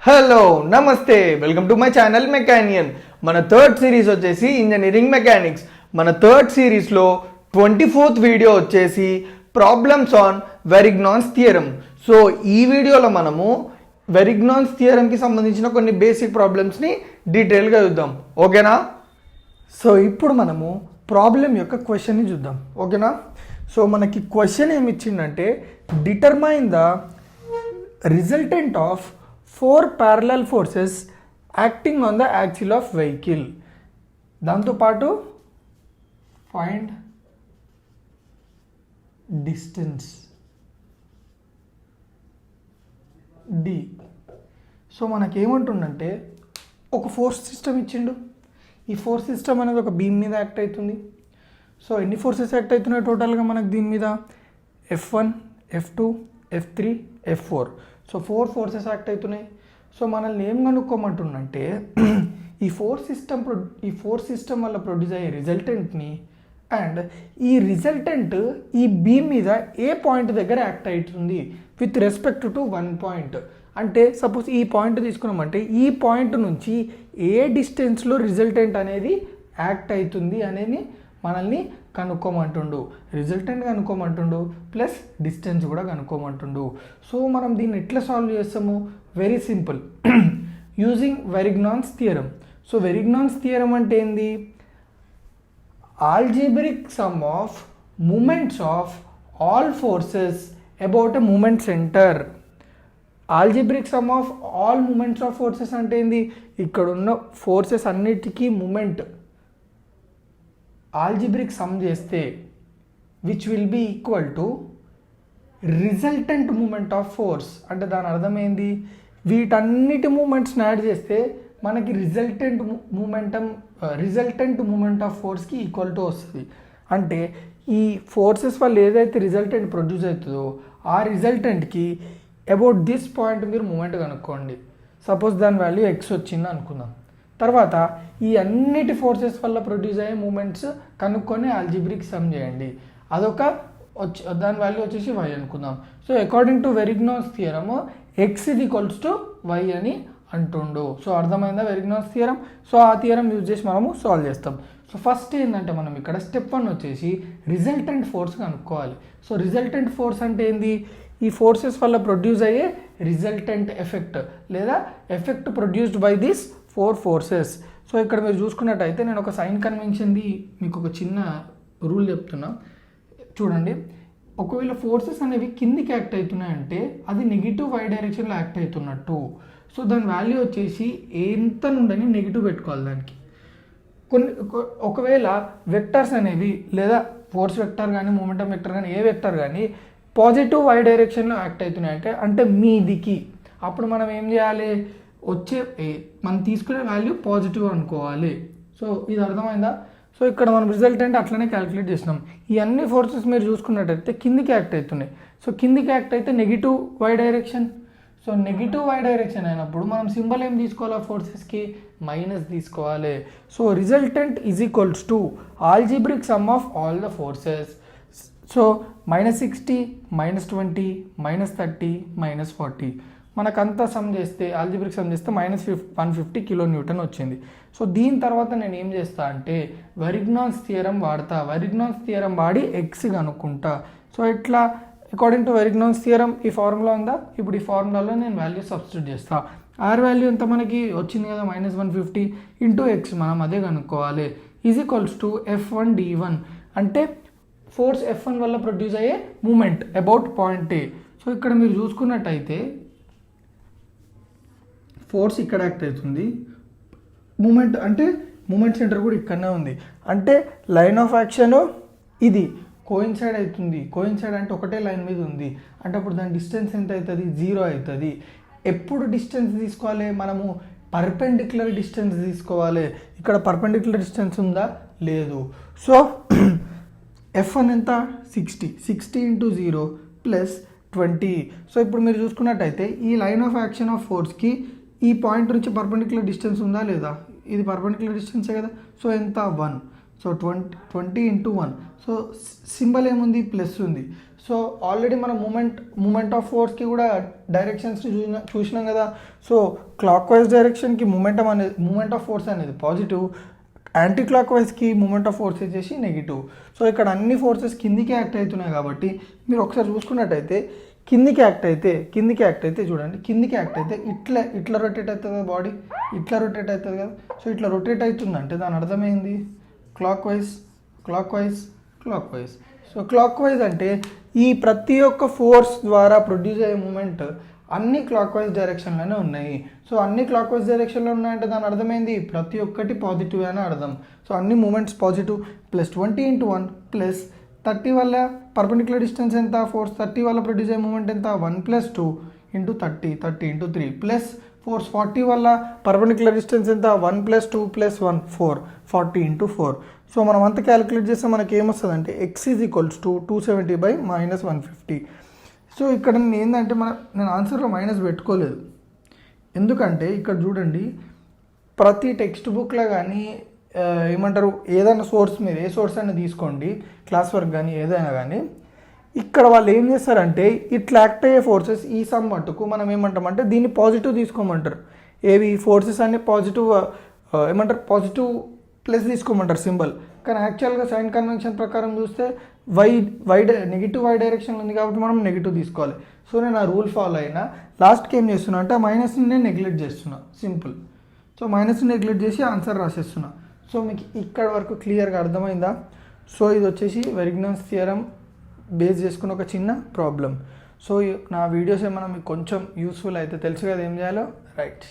Hello నమస్తే welcome to my channel మెకానియన్. మన third series వచ్చేసి ఇంజనీరింగ్ మెకానిక్స్. మన థర్డ్ సిరీస్లో 24th వీడియో వచ్చేసి ప్రాబ్లమ్స్ ఆన్ వెరిగ్నాన్స్ థియరం. సో ఈ వీడియోలో మనము వెరిగ్నాన్స్ థియరంకి సంబంధించిన కొన్ని బేసిక్ ప్రాబ్లమ్స్ని డీటెయిల్గా చూద్దాం. ఓకేనా? సో ఇప్పుడు మనము ప్రాబ్లం యొక్క క్వశ్చన్ని చూద్దాం. ఓకేనా? సో మనకి క్వశ్చన్ ఏమి ఇచ్చిందంటే determine the resultant of 4 parallel forces acting on the axle of vehicle. దాంతో పాటు find distance d. సో మనకేమంటుందంటే ఒక ఫోర్స్ సిస్టమ్ ఇచ్చిండు. ఈ ఫోర్స్ సిస్టమ్ అనేది ఒక బీమ్ మీద యాక్ట్ అవుతుంది. సో ఎన్ని ఫోర్సెస్ యాక్ట్ అవుతున్నాయి టోటల్గా మనకు దీని మీద? F1, F2, F3, F4. So 4 forces act అవుతున్నాయి. సో మనల్ని ఏం కనుక్కోమంటుందంటే ఈ ఫోర్స్ సిస్టమ్ వల్ల ప్రొడ్యూస్ అయ్యే రిజల్టెంట్ని అండ్ ఈ రిజల్టెంట్ ఈ బీమ్ మీద ఏ పాయింట్ దగ్గర యాక్ట్ అవుతుంది విత్ రెస్పెక్ట్ టు 1 పాయింట్. అంటే సపోజ్ ఈ పాయింట్ తీసుకున్నామంటే ఈ పాయింట్ నుంచి ఏ డిస్టెన్స్లో రిజల్టెంట్ అనేది యాక్ట్ అవుతుంది అనేది మనల్ని కనుక్కోమంటుండు. రిజల్టెంట్ కనుక్కోమంటుండు ప్లస్ డిస్టెన్స్ కూడా కనుక్కోమంటుండు. సో మనం దీన్ని ఎట్లా సాల్వ్ చేస్తాము? Very simple, using Varignon's theorem. So Varignon's theorem అంటే ఏంది? Algebraic sum of moments of all forces about a moment centre. Algebraic sum of all moments of forces అంటే ఏంది? ఇక్కడ ఉన్న ఫోర్సెస్ అన్నిటికీ మూమెంట్ ఆల్జిబ్రిక్ సమ్ చేస్తే which will be equal to resultant moment of force. అంటే దాని అర్థమైంది, వీటన్నిటి మూమెంట్స్ని యాడ్ చేస్తే మనకి రిజల్టెంట్ మూమెంట్ ఆఫ్ ఫోర్స్కి ఈక్వల్ టు వస్తుంది. అంటే ఈ ఫోర్సెస్ వల్ల ఏదైతే రిజల్టెంట్ ప్రొడ్యూస్ అవుతుందో ఆ రిజల్టెంట్కి అబౌట్ దిస్ పాయింట్ మీరు మూమెంట్ కనుక్కోండి. సపోజ్ దాని వాల్యూ x వచ్చింది అనుకుందాం. తర్వాత ఈ అన్నిటి ఫోర్సెస్ వల్ల ప్రొడ్యూస్ అయ్యే మూమెంట్స్ కనుక్కొని ఆల్జిబ్రిక్ సమ్ చేయండి. అదొక దాని వాల్యూ వచ్చేసి y అనుకుందాం. So according to Varignon's theorem x y అని అంటుండు. సో అర్థమైందా వెరిగ్నాన్స్ థియరం? సో ఆ థియరం యూజ్ చేసి మనము సాల్వ్ చేస్తాం. సో ఫస్ట్ ఏంటంటే మనం ఇక్కడ స్టెప్ 1 వచ్చేసి రిజల్టెంట్ ఫోర్స్ కనుక్కోవాలి. సో రిజల్టెంట్ ఫోర్స్ అంటే ఏంది? ఈ ఫోర్సెస్ వల్ల ప్రొడ్యూస్ అయ్యే రిజల్టెంట్ ఎఫెక్ట్ లేదా effect produced by this 4 forces. So ఇక్కడ మీరు చూసుకున్నట్టయితే నేను ఒక సైన్ కన్వెన్షన్ది మీకు ఒక చిన్న రూల్ చెప్తున్నా చూడండి. ఒకవేళ ఫోర్సెస్ అనేవి కిందికి యాక్ట్ అవుతున్నాయంటే అది నెగిటివ్ y డైరెక్షన్లో యాక్ట్ అవుతున్నట్టు. సో దాని వాల్యూ వచ్చేసి ఎంత నుండని నెగిటివ్ పెట్టుకోవాలి దానికి. ఒకవేళ వెక్టర్స్ అనేవి లేదా ఫోర్స్ వెక్టర్ కానీ మూమెంటం వెక్టర్ కానీ ఏ వెక్టర్ కానీ పాజిటివ్ y డైరెక్షన్లో యాక్ట్ అవుతున్నాయంటే అంటే మీదికి, అప్పుడు మనం ఏం చేయాలి? మనం తీసుకునే వాల్యూ పాజిటివ్ అనుకోవాలి. సో ఇది అర్థమైందా? సో ఇక్కడ మనం రిజల్టెంట్ అట్లనే క్యాలిక్యులేట్ చేసినాం. ఈ అన్ని ఫోర్సెస్ మీరు చూసుకున్నట్టయితే కిందికి యాక్ట్ అవుతున్నాయి. సో కిందికి యాక్ట్ అయితే negative y direction. So negative y direction అయినప్పుడు మనం సింబల్ ఏం తీసుకోవాలి? ఫోర్సెస్కి మైనస్ తీసుకోవాలి. So resultant is equals to algebraic some of all the forces. So -60, -20, -30, -40 మనకంతా సమ్ చేస్తే ఆల్జిబ్రిక్ సమ్ చేస్తే -150 కిలో న్యూటన్ వచ్చింది. సో దీని తర్వాత నేను ఏం చేస్తా అంటే వెరిగ్నాన్స్ థియరం వాడతా. వెరిగ్నాన్స్ థియరం వాడి ఎక్స్ కనుక్కుంటా. సో ఇట్లా అకార్డింగ్ టు వెరిగ్నాన్స్ థియరం ఈ ఫార్ములా ఉందా? ఇప్పుడు ఈ ఫార్ములాలో నేను వాల్యూ సబ్స్టిట్యూట్ చేస్తా. ఆర్ వాల్యూ ఎంత మనకి వచ్చింది కదా? -150 ఇంటూ ఎక్స్, మనం అదే కనుక్కోవాలి. Is equals to F1 D1 అంటే ఫోర్స్ F1 వల్ల ప్రొడ్యూస్ అయ్యే moment about point A. So ఇక్కడ మీరు చూసుకున్నట్టయితే ఫోర్స్ ఇక్కడ యాక్ట్ అవుతుంది, మూమెంట్ అంటే మూమెంట్ సెంటర్ కూడా ఇక్కడనే ఉంది. అంటే లైన్ ఆఫ్ యాక్షన్ ఇది కోయిన్సైడ్ అవుతుంది. కోయిన్సైడ్ అంటే ఒకటే లైన్ మీద ఉంది అంటే అప్పుడు దాని డిస్టెన్స్ ఎంత అవుతుంది? 0 అవుతుంది. ఎప్పుడు డిస్టెన్స్ తీసుకోవాలి? మనము పర్పెండిక్యులర్ డిస్టెన్స్ తీసుకోవాలి. ఇక్కడ పర్పెండిక్యులర్ డిస్టెన్స్ ఉందా? లేదు. సో F1 ఎంత? 60 ఇంటూ 0 ప్లస్ 20. సో ఇప్పుడు మీరు చూసుకున్నట్టయితే ఈ లైన్ ఆఫ్ యాక్షన్ ఆఫ్ ఫోర్స్కి ఈ పాయింట్ నుంచి పర్పెండిక్యులర్ డిస్టెన్స్ ఉందా లేదా? ఇది పర్పెండిక్యులర్ డిస్టెన్సే కదా. సో ఎంత? 1. So 20 into 1. సో సింబల్ ఏముంది? ప్లస్ ఉంది. సో ఆల్రెడీ మనం మూమెంట్ ఆఫ్ ఫోర్స్కి కూడా డైరెక్షన్స్ని చూసినాం కదా. సో క్లాక్ వైజ్ డైరెక్షన్కి మూమెంట్ ఆఫ్ ఫోర్స్ అనేది పాజిటివ్, యాంటీ క్లాక్ వైజ్కి మూమెంట్ ఆఫ్ ఫోర్స్ వచ్చేసి నెగిటివ్. సో ఇక్కడ అన్ని ఫోర్సెస్ కిందికి యాక్ట్ అవుతున్నాయి కాబట్టి మీరు ఒకసారి చూసుకున్నట్టయితే కిందికి యాక్ట్ అయితే చూడండి, కిందికి యాక్ట్ అయితే ఇట్లా రొటేట్ అవుతుంది కదా బాడీ, ఇట్లా రొటేట్ అవుతుంది కదా. సో ఇట్లా రొటేట్ అవుతుందంటే దాని అర్థమైంది clock wise. So clock wise అంటే ఈ ప్రతి ఒక్క ఫోర్స్ ద్వారా ప్రొడ్యూస్ అయ్యే మూమెంట్ అన్ని క్లాక్ వైజ్ డైరెక్షన్లోనే ఉన్నాయి. సో అన్ని క్లాక్ వైజ్ డైరెక్షన్లో ఉన్నాయంటే దాని అర్థమైంది ప్రతి ఒక్కటి పాజిటివ్ అని అర్థం. సో అన్ని మూమెంట్స్ పాజిటివ్. ప్లస్ 20 × 1 ప్లస్ 30 వల్ల పర్పెండిక్యులర్ డిస్టెన్స్ ఎంత, ఫోర్స్ 30 వల్ల ప్రొడ్యూస్ అయ్యే మూమెంట్ ఎంత, 1 + 2 × 30 × 3 ప్లస్ ఫోర్స్ 40 వల్ల పర్పెండిక్యులర్ డిస్టెన్స్ ఎంత, 1 + 2 + 1 4 40 × 4. సో మనం అంతా క్యాలిక్యులేట్ చేస్తే మనకి ఏమొస్తుంది అంటే x = 270/-150. సో ఇక్కడ నేను ఏంటంటే నేను ఆన్సర్లో మైనస్ పెట్టుకోలేదు, ఎందుకంటే ఇక్కడ చూడండి ప్రతి టెక్స్ట్ బుక్లో కానీ ఏమంటారు ఏదైనా సోర్స్ మీరు ఏ సోర్స్ అయినా తీసుకోండి, క్లాస్ వర్క్ కానీ ఏదైనా కానీ, ఇక్కడ వాళ్ళు ఏం చేస్తారంటే ఇట్లా యాక్ట్ అయ్యే ఫోర్సెస్ ఈ సమ్ మట్టుకు మనం ఏమంటామంటే దీన్ని పాజిటివ్ తీసుకోమంటారు. ఏవి ఫోర్సెస్ అన్ని పాజిటివ్ ఏమంటారు పాజిటివ్ ప్లస్ తీసుకోమంటారు సింబల్. కానీ యాక్చువల్గా సైన్ కన్వెన్షన్ ప్రకారం చూస్తే నెగిటివ్ వై డైరెక్షన్ ఉంది కాబట్టి మనం నెగిటివ్ తీసుకోవాలి. సో నేను ఆ రూల్ ఫాలో అయినా లాస్ట్కి ఏం చేస్తున్నా అంటే ఆ మైనస్ని నేను నెగ్లెక్ట్ చేస్తున్నా, సింపుల్. సో మైనస్ని నెగ్లెక్ట్ చేసి ఆన్సర్ రాసేస్తున్నా. సో మీకు ఇక్కడ వరకు క్లియర్గా అర్థమైందా? సో ఇది వచ్చేసి వెరిగ్నాన్స్ థియరం బేస్ చేసుకున్న ఒక చిన్న ప్రాబ్లం. సో నా వీడియోస్ ఏమైనా మీకు కొంచెం యూస్ఫుల్ అయితే తెలుసు కదా ఏం చేయాలో, రైట్.